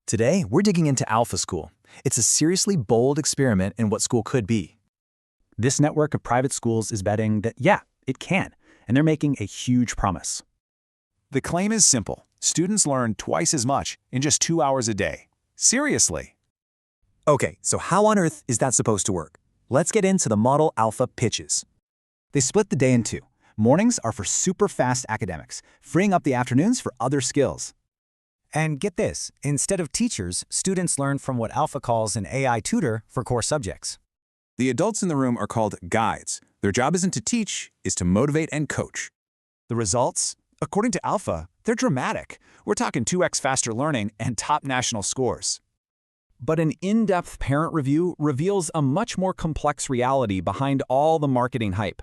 Today, we're digging into Alpha School. It's a seriously bold experiment in what school could be. This network of private schools is betting that, yeah, it can, and they're making a huge promise. The claim is simple. Students learn twice as much in just 2 hours a day. Seriously. Okay, so how on earth is that supposed to work? Let's get into the model Alpha pitches. They split the day in two. Mornings are for super fast academics, freeing up the afternoons for other skills. And get this, instead of teachers, students learn from what Alpha calls an AI tutor for core subjects. The adults in the room are called guides. Their job isn't to teach, is to motivate and coach. The results? According to Alpha, they're dramatic. We're talking 2x faster learning and top national scores. But an in-depth parent review reveals a much more complex reality behind all the marketing hype.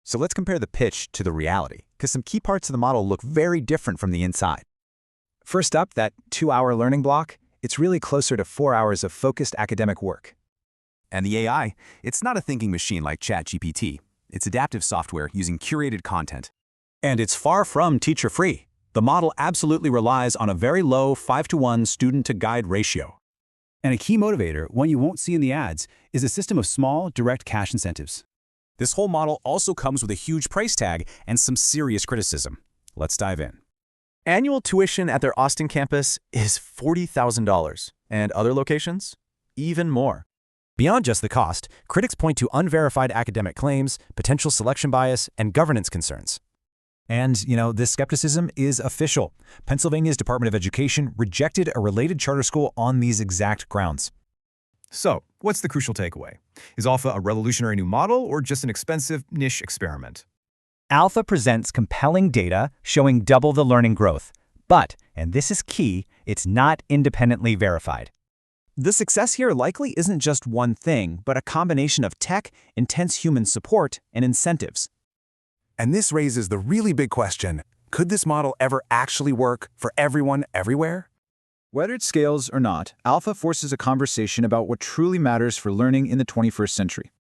So let's compare the pitch to the reality, because some key parts of the model look very different from the inside. First up, that 2-hour learning block, it's really closer to 4 hours of focused academic work. And the AI, it's not a thinking machine like ChatGPT. It's adaptive software using curated content. And it's far from teacher-free. The model absolutely relies on a very low 5-to-1 student-to-guide ratio. And a key motivator, one you won't see in the ads, is a system of small, direct cash incentives. This whole model also comes with a huge price tag and some serious criticism. Let's dive in. Annual tuition at their Austin campus is $40,000, and other locations, even more. Beyond just the cost, critics point to unverified academic claims, potential selection bias, and governance concerns. And, this skepticism is official. Pennsylvania's Department of Education rejected a related charter school on these exact grounds. So, what's the crucial takeaway? Is Alpha a revolutionary new model or just an expensive niche experiment? Alpha presents compelling data showing double the learning growth, but, and this is key, it's not independently verified. The success here likely isn't just one thing, but a combination of tech, intense human support, and incentives. And this raises the really big question, could this model ever actually work for everyone everywhere? Whether it scales or not, Alpha forces a conversation about what truly matters for learning in the 21st century.